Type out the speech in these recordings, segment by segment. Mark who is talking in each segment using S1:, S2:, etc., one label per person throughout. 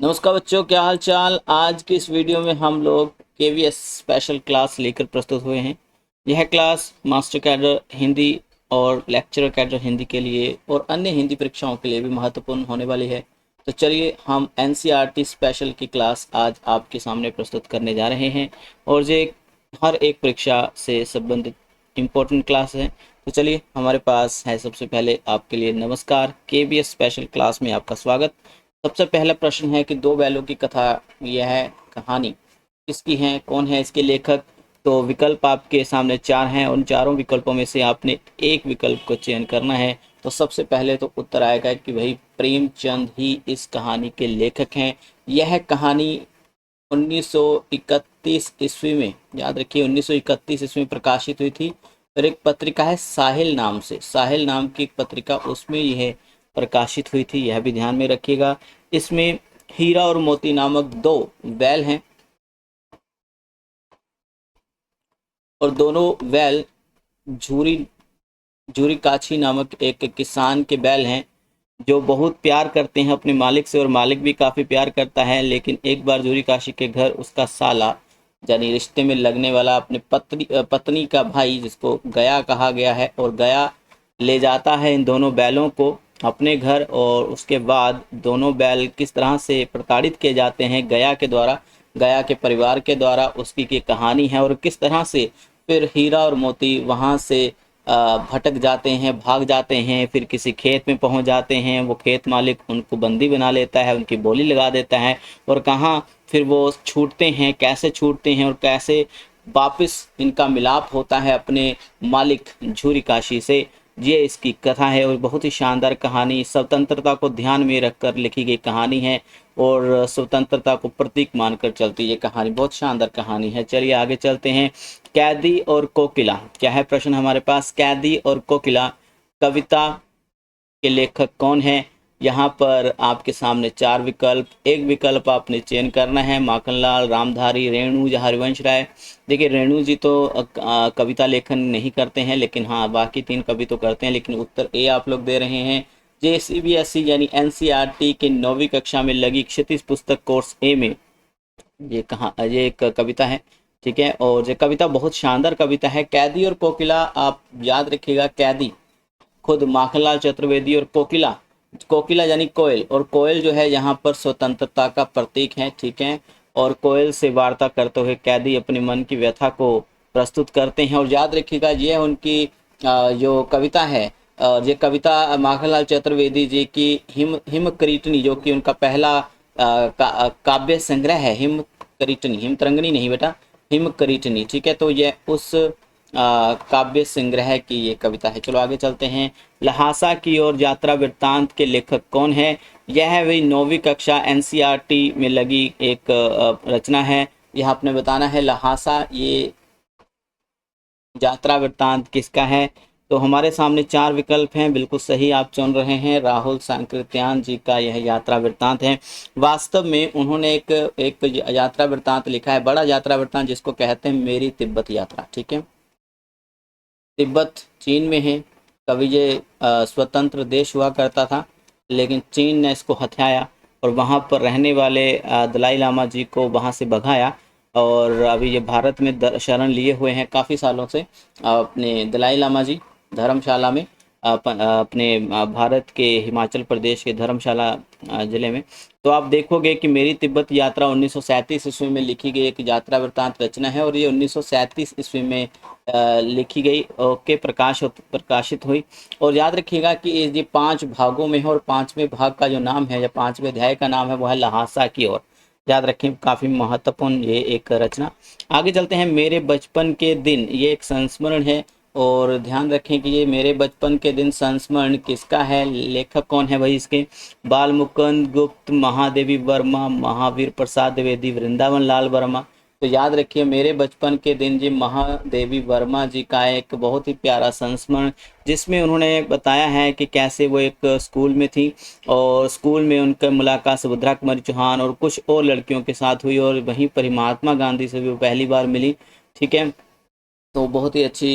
S1: नमस्कार बच्चों, क्या हाल चाल। आज की इस वीडियो में हम लोग केवीएस स्पेशल क्लास लेकर प्रस्तुत हुए हैं। यह क्लास मास्टर कैडर हिंदी और लेक्चरर कैडर हिंदी के लिए और अन्य हिंदी परीक्षाओं के लिए भी महत्वपूर्ण होने वाली है। तो चलिए हम एनसीईआरटी स्पेशल की क्लास आज आपके सामने प्रस्तुत करने जा रहे हैं और ये हर एक परीक्षा से संबंधित इम्पोर्टेंट क्लास है। तो चलिए, हमारे पास है सबसे पहले आपके लिए नमस्कार, केवीएस स्पेशल क्लास में आपका स्वागत। सबसे पहला प्रश्न है कि दो बैलों की कथा, यह है कहानी किसकी है, कौन है इसके लेखक। तो विकल्प आपके सामने चार हैं, उन चारों विकल्पों में से आपने एक विकल्प को चयन करना है। तो सबसे पहले तो उत्तर आएगा कि भाई प्रेमचंद ही इस कहानी के लेखक हैं। यह कहानी 1931 ईस्वी में, याद रखिए 1931 ईस्वी में प्रकाशित हुई थी। और एक पत्रिका है साहिल नाम से, साहिल नाम की एक पत्रिका, उसमें यह प्रकाशित हुई थी, यह भी ध्यान में रखिएगा। इसमें हीरा और मोती नामक दो बैल हैं और दोनों बैल झूरी झूरी काछी नामक एक किसान के बैल हैं जो बहुत प्यार करते हैं अपने मालिक से और मालिक भी काफ़ी प्यार करता है। लेकिन एक बार झूरी काशी के घर उसका साला, यानी रिश्ते में लगने वाला, अपने पत्नी का भाई जिसको गया कहा गया है, और गया ले जाता है इन दोनों बैलों को अपने घर। और उसके बाद दोनों बैल किस तरह से प्रताड़ित किए जाते हैं गया के द्वारा, गया के परिवार के द्वारा, उसकी की कहानी है। और किस तरह से फिर हीरा और मोती वहाँ से भटक जाते हैं, भाग जाते हैं, फिर किसी खेत में पहुंच जाते हैं। वो खेत मालिक उनको बंदी बना लेता है, उनकी बोली लगा देता है, और कहाँ फिर वो छूटते हैं, कैसे छूटते हैं और कैसे वापस इनका मिलाप होता है अपने मालिक झूरी काशी से। ये इसकी कथा है और बहुत ही शानदार कहानी, स्वतंत्रता को ध्यान में रखकर लिखी गई कहानी है और स्वतंत्रता को प्रतीक मानकर चलती ये कहानी, बहुत शानदार कहानी है। चलिए आगे चलते हैं। कैदी और कोकिला, क्या है प्रश्न हमारे पास, कैदी और कोकिला कविता के लेखक कौन है। यहाँ पर आपके सामने चार विकल्प, एक विकल्प आपने चयन करना है, माखनलाल, रामधारी, रेणु या हरिवंश राय। देखिए रेणु जी तो कविता लेखन नहीं करते हैं, लेकिन हाँ बाकी तीन कवि तो करते हैं। लेकिन उत्तर ए आप लोग दे रहे हैं। जे सीबीएसई यानी एनसीईआरटी की 9वीं कक्षा में लगी क्षितिज पुस्तक कोर्स ए में ये एक कविता है, ठीक है। और ये कविता बहुत शानदार कविता है। कैदी और कोकिला, आप याद रखिएगा, कैदी खुद माखनलाल चतुर्वेदी और कोकिला, कोकिला यानी कोयल, और कोयल जो है यहाँ पर स्वतंत्रता का प्रतीक है, ठीक है। और कोयल से वार्ता करते हुए कैदी अपने मन की व्यथा को प्रस्तुत करते हैं। और याद रखिएगा ये उनकी जो कविता है, ये कविता माखनलाल चतुर्वेदी जी की हिम करीटनी, जो कि उनका पहला काव्य संग्रह है। हिम करीटनी, हिम तरंगनी नहीं बेटा, हिम करीटनी, ठीक है। तो ये उस काव्य संग्रह की ये कविता है। चलो आगे चलते हैं। लहासा की ओर यात्रा वृत्तांत के लेखक कौन है। यह है वही 9वीं कक्षा एनसीईआरटी में लगी एक रचना है। यह आपने बताना है लहासा ये यात्रा वृत्तांत किसका है। तो हमारे सामने चार विकल्प हैं, बिल्कुल सही आप चुन रहे हैं, राहुल सांकृत्यान जी का यह यात्रा वृत्तांत है। वास्तव में उन्होंने एक यात्रा वृत्तांत लिखा है, बड़ा यात्रा वृत्तांत, जिसको कहते हैं मेरी तिब्बत यात्रा, ठीक है। तिब्बत चीन में है। कभी ये स्वतंत्र देश हुआ करता था, लेकिन चीन ने इसको हथियाया और वहाँ पर रहने वाले दलाई लामा जी को वहाँ से भगाया। और अभी ये भारत में शरण लिए हुए हैं काफ़ी सालों से, अपने दलाई लामा जी धर्मशाला में, अपने भारत के हिमाचल प्रदेश के धर्मशाला ज़िले में। तो आप देखोगे कि मेरी तिब्बत यात्रा 1937 ईस्वी में लिखी गई एक यात्रा वृत्तांत रचना है, और ये 1937 ईस्वी में लिखी गई के प्रकाशित हुई। और याद रखिएगा कि ये 5 भागों में है, और 5वें भाग का जो नाम है या 5वें अध्याय का नाम है वो है लहासा की ओर। याद रखें, काफ़ी महत्वपूर्ण ये एक रचना। आगे चलते हैं। मेरे बचपन के दिन, ये एक संस्मरण है, और ध्यान रखें कि ये मेरे बचपन के दिन संस्मरण किसका है, लेखक कौन है भाई इसके, बाल मुकुंद गुप्त, महादेवी वर्मा, महावीर प्रसाद द्विवेदी, वृंदावन लाल वर्मा। तो याद रखिए मेरे बचपन के दिन जी महादेवी वर्मा जी का एक बहुत ही प्यारा संस्मरण, जिसमें उन्होंने बताया है कि कैसे वो एक स्कूल में थी और स्कूल में उनका मुलाकात सुभद्रा कुमारी चौहान और कुछ और लड़कियों के साथ हुई, और वहीं पर महात्मा गांधी से भी वो पहली बार मिली, ठीक है। तो बहुत ही अच्छी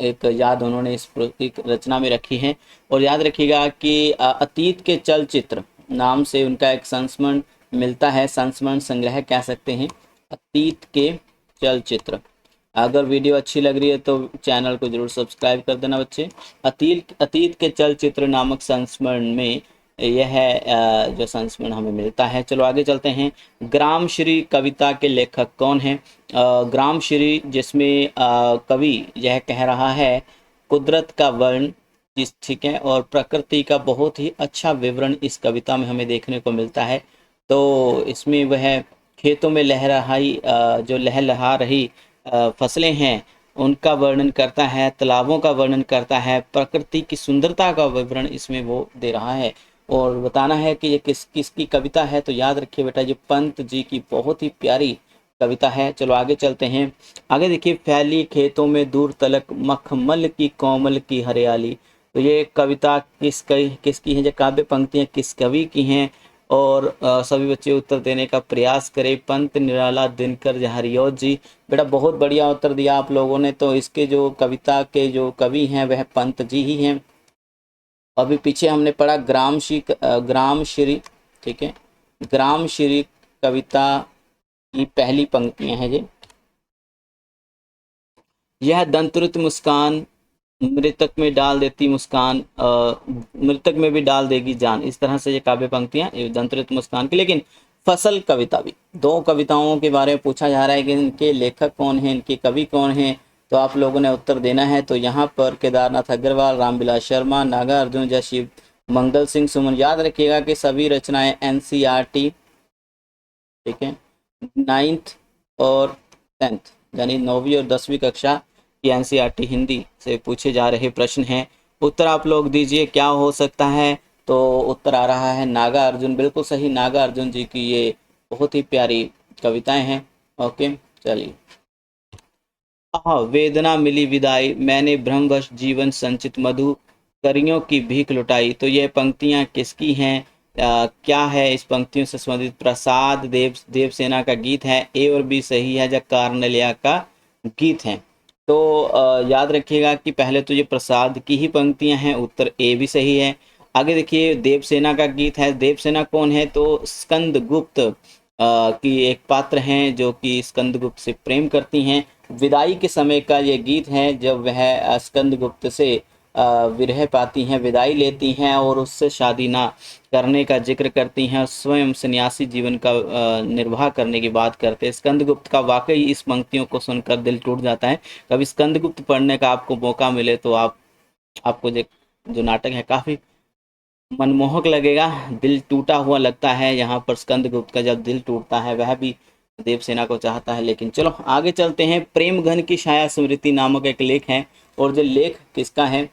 S1: एक याद उन्होंने इस एक रचना में रखी है। और याद रखिएगा कि अतीत के चलचित्र नाम से उनका एक संस्मरण मिलता है, संस्मरण संग्रह कह सकते हैं, अतीत के चलचित्र। अगर वीडियो अच्छी लग रही है तो चैनल को जरूर सब्सक्राइब कर देना बच्चे। अतीत के चलचित्र नामक संस्मरण में यह जो संस्मरण हमें मिलता है। चलो आगे चलते हैं। ग्राम श्री कविता के लेखक कौन है? ग्राम श्री, जिसमें कवि यह कह रहा है कुदरत का वर्ण, जिस ठीक है, और प्रकृति का बहुत ही अच्छा विवरण इस कविता में हमें देखने को मिलता है। तो इसमें वह खेतों में जो लहलहा रही फसलें हैं उनका वर्णन करता है, तालाबों का वर्णन करता है, प्रकृति की सुंदरता का विवरण इसमें वो दे रहा है। और बताना है कि ये किसकी कविता है, तो याद रखिए बेटा ये पंत जी की बहुत ही प्यारी कविता है। चलो आगे चलते हैं। आगे देखिए, फैली खेतों में दूर तलक मखमल की कोमल की हरियाली। तो ये कविता किसकी है? ये काव्य पंक्तियां किस कवि की हैं? और सभी बच्चे उत्तर देने का प्रयास करें। पंत निराला दिनकर हरियोत जी। बेटा बहुत बढ़िया उत्तर दिया आप लोगों ने। तो इसके जो कविता के जो कवि हैं वह पंत जी ही हैं। अभी पीछे हमने पढ़ा ग्राम श्री, ठीक है, ग्राम श्री कविता की पहली पंक्तियां हैं ये, यह दंतरुत मुस्कान मृतक में डाल देती मुस्कान, मृतक में भी डाल देगी जान। इस तरह से ये काव्य पंक्तियां दंतरुत मुस्कान की। लेकिन फसल कविता भी, दो कविताओं के बारे में पूछा जा रहा है कि इनके लेखक कौन हैं, इनके कवि कौन हैं। तो आप लोगों ने उत्तर देना है। तो यहाँ पर केदारनाथ अग्रवाल, रामविलास शर्मा, नागा अर्जुन, जय शिव मंगल सिंह सुमन। याद रखिएगा कि सभी रचनाएं NCERT, ठीक है, 9th और 10th यानी 9वीं और 10वीं कक्षा की NCERT हिंदी से पूछे जा रहे प्रश्न हैं। उत्तर आप लोग दीजिए क्या हो सकता है। तो उत्तर आ रहा है नागा अर्जुन, बिल्कुल सही, नागा अर्जुन जी की ये बहुत ही प्यारी कविताएं हैं। ओके चलिए। वेदना मिली विदाई, मैंने भ्रमवश जीवन संचित मधु करियों की भीख लुटाई। तो ये पंक्तियां किसकी हैं? क्या है इस पंक्तियों से संबंधित? प्रसाद देवसेना का गीत है। ए और बी सही है, या कार्नेलिया का गीत है। तो याद रखिएगा कि पहले तो ये प्रसाद की ही पंक्तियां हैं, उत्तर ए भी सही है। आगे देखिए, देवसेना का गीत है। देवसेना कौन है? तो स्कंदगुप्त की एक पात्र हैं जो कि स्कंदगुप्त से प्रेम करती हैं। विदाई के समय का ये गीत है जब वह स्कंदगुप्त से विरह पाती हैं, विदाई लेती हैं और उससे शादी ना करने का जिक्र करती हैं, स्वयं सन्यासी जीवन का निर्वाह करने की बात करते हैं। स्कंदगुप्त का वाकई इस पंक्तियों को सुनकर दिल टूट जाता है। कभी स्कंदगुप्त पढ़ने का आपको मौका मिले तो आपको जो नाटक है काफ़ी मनमोहक लगेगा। दिल टूटा हुआ लगता है यहाँ पर। स्कंदगुप्त का जब दिल टूटता है, वह भी देवसेना को चाहता है। लेकिन चलो आगे चलते हैं। प्रेम घन की छाया स्मृति नामक एक लेख है, और जो लेख किसका है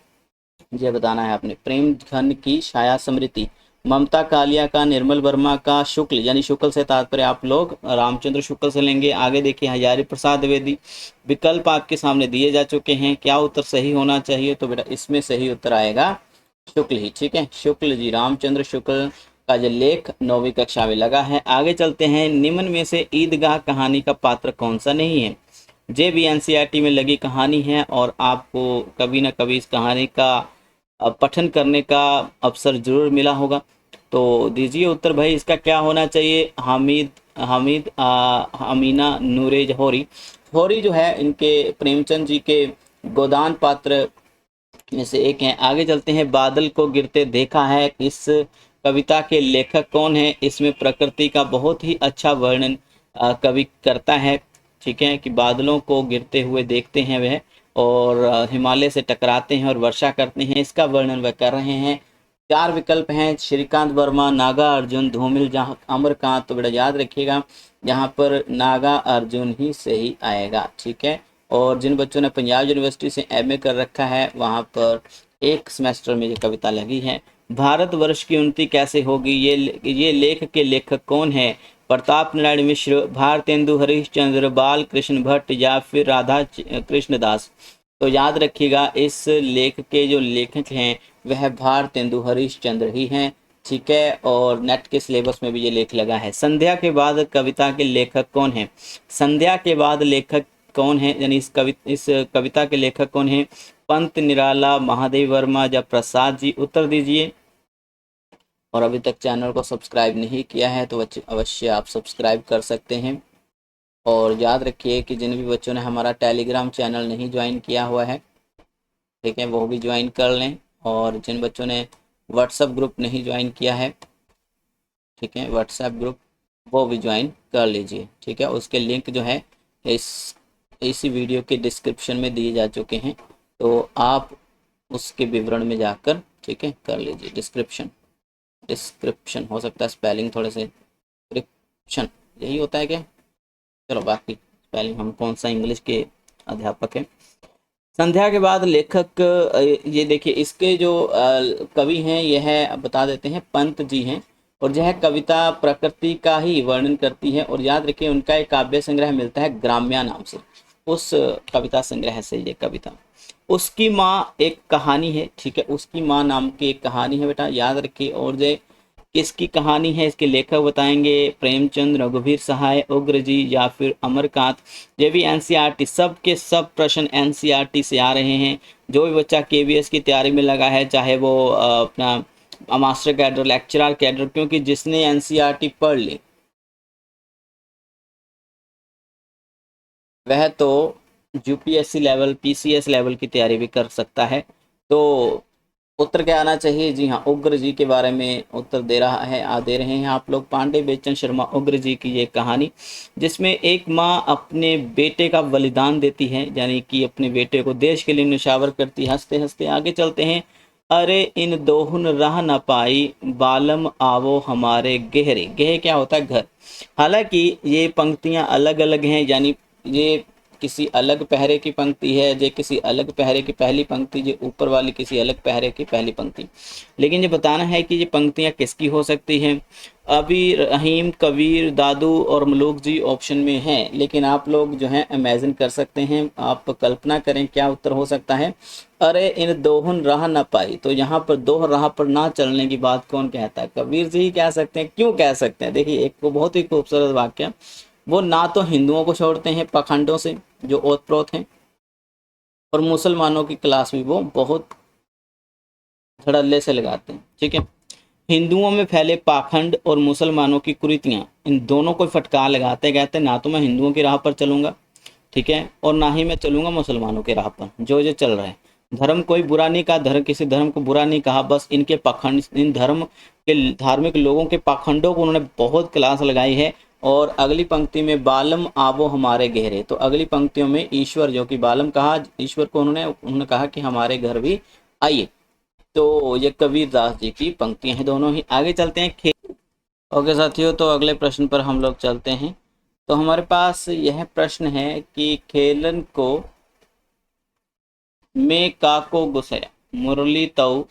S1: ये बताना है आपने। प्रेम घन की छाया स्मृति ममता कालिया का, निर्मल वर्मा का, शुक्ल यानी शुक्ल से तात्पर्य आप लोग रामचंद्र शुक्ल से लेंगे। आगे देखिए, हजारी प्रसाद द्विवेदी। विकल्प आपके सामने दिए जा चुके हैं, क्या उत्तर सही होना चाहिए? तो बेटा इसमें सही उत्तर आएगा शुक्ल ही, ठीक है, शुक्ल जी, रामचंद्र शुक्ल का जो लेख 9वीं कक्षा में लगा है। आगे चलते हैं। निम्न में से ईदगाह कहानी का पात्र कौन सा नहीं है? जे भी NCERT में लगी कहानी है और आपको कभी ना कभी इस कहानी का पठन करने का अवसर जरूर मिला होगा। तो दीजिए उत्तर भाई, इसका क्या होना चाहिए? हामिद अमीना नूरे जौहरी। जौहरी जो है इनके प्रेमचंद जी के गोदान पात्र में से एक हैं। आगे चलते हैं। बादल को गिरते देखा है, इस कविता के लेखक कौन है? इसमें प्रकृति का बहुत ही अच्छा वर्णन कवि करता है, ठीक है, कि बादलों को गिरते हुए देखते हैं वह, और हिमालय से टकराते हैं और वर्षा करते हैं, इसका वर्णन वह कर रहे हैं। 4 विकल्प हैं, श्रीकांत वर्मा, नागा अर्जुन, धूमिल, जहाँ अमरकांत। तो बेटा याद रखिएगा यहाँ पर नागा अर्जुन ही सही आएगा, ठीक है। और जिन बच्चों ने पंजाब यूनिवर्सिटी से MA कर रखा है वहाँ पर एक सेमेस्टर में ये कविता लगी है। भारतवर्ष की उन्नति कैसे होगी, ये लेख के लेखक कौन है? प्रताप नारायण मिश्र, भारतेंदु हरिश्चंद्र, बाल कृष्ण भट्ट, या फिर राधा कृष्ण दास। तो याद रखिएगा इस लेख के जो लेखक हैं वह भारतेंदु हरिश्चंद्र ही हैं, ठीक है। और नेट के सिलेबस में भी ये लेख लगा है। संध्या के बाद कविता के लेखक कौन है? संध्या के बाद लेखक कौन है, यानी इस कविता के लेखक कौन है? पंत निराला, महादेव वर्मा, या प्रसाद जी। उत्तर दीजिए। और अभी तक चैनल को सब्सक्राइब नहीं किया है तो अवश्य आप सब्सक्राइब कर सकते हैं। और याद रखिए कि जिन भी बच्चों ने हमारा टेलीग्राम चैनल नहीं ज्वाइन किया हुआ है, ठीक है, वो भी ज्वाइन कर लें। और जिन बच्चों ने व्हाट्सएप ग्रुप नहीं ज्वाइन किया है, ठीक है, व्हाट्सएप ग्रुप वो भी ज्वाइन कर लीजिए, ठीक है। उसके लिंक जो है इसी वीडियो के डिस्क्रिप्शन में दिए जा चुके हैं, तो आप उसके विवरण में जाकर, ठीक है, कर लीजिए। डिस्क्रिप्शन हो सकता है स्पेलिंग थोड़े से डिस्क्रिप्शन यही होता है क्या? चलो, बाकी स्पेलिंग, हम कौन सा इंग्लिश के अध्यापक हैं। संध्या के बाद लेखक, ये देखिए इसके जो कवि हैं यह बता देते हैं, पंत जी हैं। और यह कविता प्रकृति का ही वर्णन करती है। और याद रखिए उनका एक काव्य संग्रह मिलता है ग्राम्या नाम से, उस कविता संग्रह से ये कविता। उसकी माँ एक कहानी है, ठीक है, उसकी माँ नाम की एक कहानी है बेटा, याद रखिए। और ये किसकी कहानी है, इसके लेखक बताएंगे प्रेमचंद, रघुवीर सहाय, उग्र जी या फिर अमरकांत। ये भी एनसीईआरटी, सब के सब प्रश्न एनसीईआरटी से आ रहे हैं। जो भी बच्चा केवीएस की तैयारी में लगा है, चाहे वो अपना मास्टर कैडर, लेक्चरर कैडर, क्योंकि जिसने एनसीईआरटी पढ़ ली वह तो यूपीएससी लेवल, पीसीएस लेवल की तैयारी भी कर सकता है। तो उत्तर क्या आना चाहिए? जी हाँ, उग्र जी के बारे में उत्तर दे रहे हैं आप लोग। पांडे बेचन शर्मा उग्र जी की ये कहानी, जिसमें एक माँ अपने बेटे का बलिदान देती है, यानी कि अपने बेटे को देश के लिए निछावर करती है। हंसते हंसते आगे चलते हैं। अरे इन दोहुन रह न पाई, बालम आवो हमारे गहरे। गह क्या होता है? घर। हालांकि ये पंक्तियां अलग अलग हैं, यानी ये किसी अलग पहरे की पंक्ति है, ये किसी अलग पहरे की पहली पंक्ति, ये ऊपर वाली किसी अलग पहरे की पहली पंक्ति। लेकिन ये बताना है कि ये पंक्तियां किसकी हो सकती हैं। अभी रहीम, कबीर, दादू और मलूक जी ऑप्शन में हैं, लेकिन आप लोग जो हैं इमेजिन कर सकते हैं, आप कल्पना करें क्या उत्तर हो सकता है। अरे इन दोहन राह न पाई, तो यहाँ पर दोह राह पर ना चलने की बात कौन कहता है? कबीर जी ही कह सकते हैं। क्यों कह सकते हैं? देखिए एक बहुत ही खूबसूरत वाक्य, वो ना तो हिंदुओं को छोड़ते हैं पाखंडों से जो ओतप्रोत हैं, और मुसलमानों की क्लास भी वो बहुत धड़ल्ले से लगाते हैं, ठीक है। हिंदुओं में फैले पाखंड और मुसलमानों की कुरीतियां, इन दोनों को फटकार लगाते, कहते ना तो मैं हिंदुओं की राह पर चलूंगा, ठीक है, और ना ही मैं चलूंगा मुसलमानों के राह पर। जो चल रहा है, धर्म कोई बुरा नहीं कहा, धर्म किसी धर्म को बुरा नहीं कहा, बस इनके पाखंड, इन धर्म के धार्मिक लोगों के पाखंडों को उन्होंने बहुत क्लास लगाई है। और अगली पंक्ति में बालम आवो हमारे गहरे, तो अगली पंक्तियों में ईश्वर, जो कि बालम कहा ईश्वर को, उन्होंने कहा कि हमारे घर भी आइए। तो ये कबीर दास जी की पंक्तियां हैं दोनों ही। आगे चलते हैं ओके साथियों, तो अगले प्रश्न पर हम लोग चलते हैं। तो हमारे पास यह प्रश्न है कि खेलन को में काको गुसया, मुरली तऊ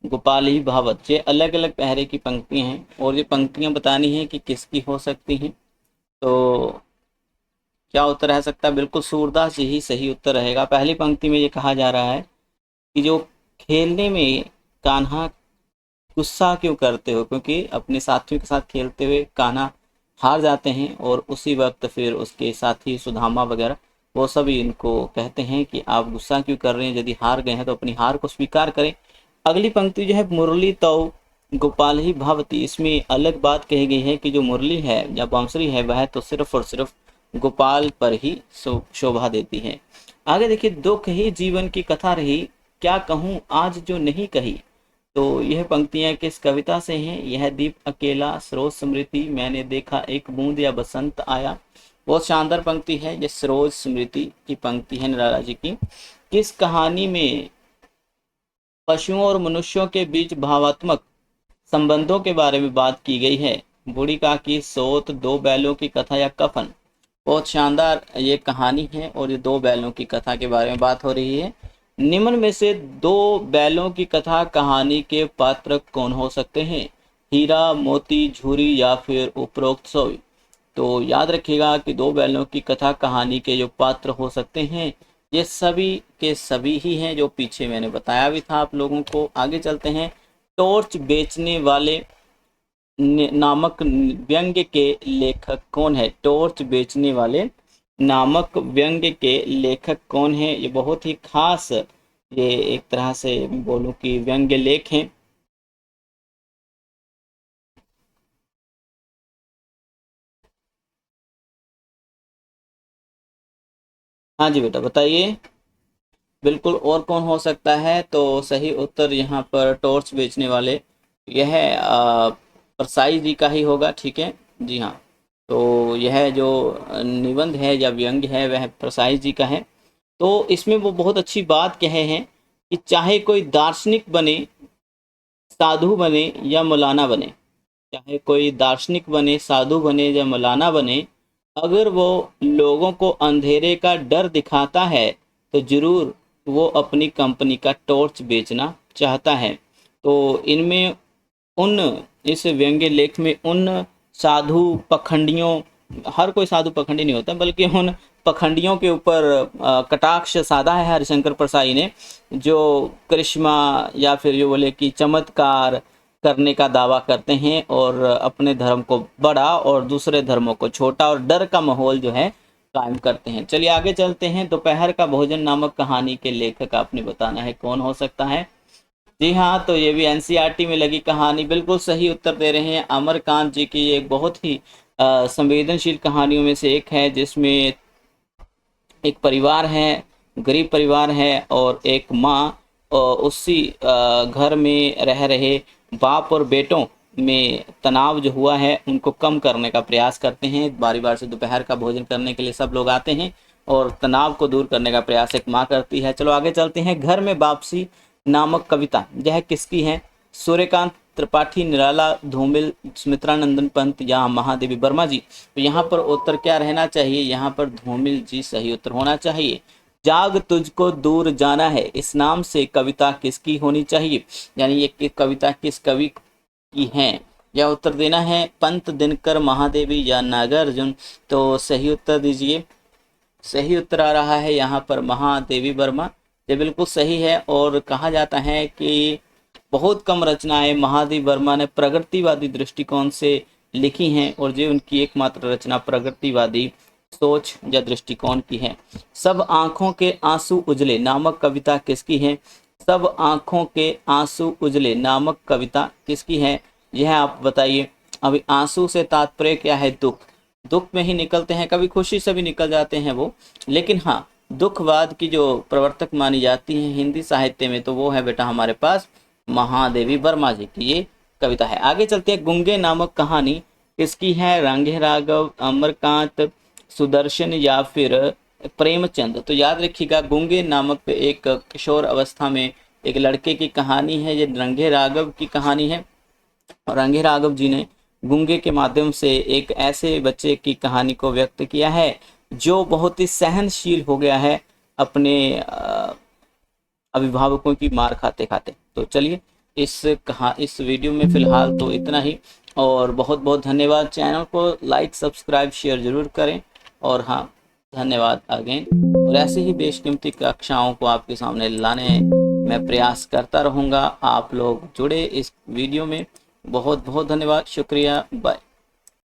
S1: गोपाल ही भावत। ये अलग अलग पहरे की पंक्तियां हैं, और ये पंक्तियां बतानी है कि किसकी हो सकती हैं। तो क्या उत्तर रह सकता है? बिल्कुल सूरदास जी ही सही उत्तर रहेगा। पहली पंक्ति में ये कहा जा रहा है कि जो खेलने में कान्हा गुस्सा क्यों करते हो, क्योंकि अपने साथियों के साथ खेलते हुए कान्हा हार जाते हैं, और उसी वक्त फिर उसके साथी सुदामा वगैरह वो सभी इनको कहते हैं कि आप गुस्सा क्यों कर रहे हैं, यदि हार गए हैं तो अपनी हार को स्वीकार करें। अगली पंक्ति जो है मुरली तौ गोपाल ही भावती, इसमें अलग बात कही गई है कि जो मुरली है या बांसुरी है वह तो सिर्फ और सिर्फ गोपाल पर ही शोभा देती है। आगे देखिए, दुख ही जीवन की कथा रही, क्या कहूँ आज जो नहीं कही। तो यह पंक्तियां किस कविता से हैं? यह दीप अकेला, सरोज स्मृति, मैंने देखा एक बूंद या बसंत आया। बहुत शानदार पंक्ति है, ये सरोज स्मृति की पंक्ति है निराला जी की। किस कहानी में पशुओं और मनुष्यों के बीच भावात्मक संबंधों के बारे में बात की गई है? बूढ़ी का की सोत, दो बैलों की कथा या कफन। बहुत शानदार ये कहानी है, और ये दो बैलों की कथा के बारे में बात हो रही है। निम्न में से दो बैलों की कथा कहानी के पात्र कौन हो सकते हैं? हीरा, मोती, झूरी या फिर उपरोक्त सभी। तो याद रखिएगा कि दो बैलों की कथा कहानी के जो पात्र हो सकते हैं ये सभी के सभी ही हैं, जो पीछे मैंने बताया भी था आप लोगों को। आगे चलते हैं। टॉर्च बेचने वाले नामक व्यंग्य के लेखक कौन है? टॉर्च बेचने वाले नामक व्यंग्य के लेखक कौन है? ये बहुत ही खास, ये एक तरह से बोलूं कि व्यंग्य लेख हैं। हाँ जी बेटा बताइए। बिल्कुल, और कौन हो सकता है? तो सही उत्तर यहाँ पर टॉर्च बेचने वाले, यह परसाई जी का ही होगा। ठीक है जी हाँ। तो यह जो निबंध है या व्यंग्य है वह परसाई जी का है। तो इसमें वो बहुत अच्छी बात कहे हैं कि चाहे कोई दार्शनिक बने, साधु बने या मौलाना बने, चाहे कोई दार्शनिक बने, साधु बने या मौलाना बने, अगर वो लोगों को अंधेरे का डर दिखाता है तो जरूर वो अपनी कंपनी का टॉर्च बेचना चाहता है। तो इनमें उन इस व्यंग्य लेख में उन साधु पखंडियों, हर कोई साधु पखंडी नहीं होता, बल्कि उन पखंडियों के ऊपर कटाक्ष साधा है हरिशंकर प्रसाई ने, जो करिश्मा या फिर जो बोले कि चमत्कार करने का दावा करते हैं और अपने धर्म को बड़ा और दूसरे धर्मों को छोटा और डर का माहौल जो है कायम करते हैं। चलिए आगे चलते हैं। दोपहर का भोजन नामक कहानी के लेखक आपने बताना है कौन हो सकता है। जी हाँ, तो ये भी एनसीईआरटी में लगी कहानी। बिल्कुल सही उत्तर दे रहे हैं। अमरकांत जी की एक बहुत ही संवेदनशील कहानियों में से एक है, जिसमें एक परिवार है, गरीब परिवार है, और एक माँ उसी घर में रह रहे बाप और बेटों में तनाव जो हुआ है उनको कम करने का प्रयास करते हैं। बारी बार से दोपहर का भोजन करने के लिए सब लोग आते हैं और तनाव को दूर करने का प्रयास एक माँ करती है। चलो आगे चलते हैं। घर में वापसी नामक कविता यह किसकी है? सूर्यकांत त्रिपाठी, निराला, धूमिल, सुमित्रानंदन पंत या महादेवी वर्मा जी? तो यहाँ पर उत्तर क्या रहना चाहिए? यहाँ पर धूमिल जी सही उत्तर होना चाहिए। जाग तुझको दूर जाना है, इस नाम से कविता किसकी होनी चाहिए? यानी ये कविता किस कवि की है? यह उत्तर देना है पंत, दिनकर, महादेवी या नागार्जुन। तो सही उत्तर दीजिए। सही उत्तर आ रहा है यहाँ पर महादेवी वर्मा। ये बिल्कुल सही है। और कहा जाता है कि बहुत कम रचनाएं महादेवी वर्मा ने प्रगतिवादी दृष्टिकोण से लिखी हैं और ये उनकी एकमात्र रचना प्रगतिवादी सोच या दृष्टिकोण की है। सब आंखों के आंसू उजले नामक कविता किसकी है? सब आंखों के आंसू उजले नामक कविता किसकी है? यह आप बताइए। अभी आंसू से तात्पर्य क्या है? दुख। दुख में ही निकलते हैं, कभी खुशी से भी निकल जाते हैं वो, लेकिन हाँ दुखवाद की जो प्रवर्तक मानी जाती है हिंदी साहित्य में, तो वो है बेटा हमारे पास महादेवी वर्मा जी की ये कविता है। आगे चलते हैं। गुंगे नामक कहानी किसकी है? रांगे राघव, अमरकांत, सुदर्शन या फिर प्रेमचंद? तो याद रखिएगा, गुंगे नामक एक किशोर अवस्था में एक लड़के की कहानी है। ये रंगे राघव की कहानी है। और रंगे राघव जी ने गूंगे के माध्यम से एक ऐसे बच्चे की कहानी को व्यक्त किया है जो बहुत ही सहनशील हो गया है अपने अभिभावकों की मार खाते खाते। तो चलिए इस वीडियो में फिलहाल तो इतना ही, और बहुत बहुत धन्यवाद। चैनल को लाइक, सब्सक्राइब, शेयर जरूर करें। और हाँ, धन्यवाद अगेन। और ऐसे ही बेशकीमती कक्षाओं को आपके सामने लाने मैं प्रयास करता रहूँगा। आप लोग जुड़े इस वीडियो में। बहुत बहुत धन्यवाद, शुक्रिया, बाय।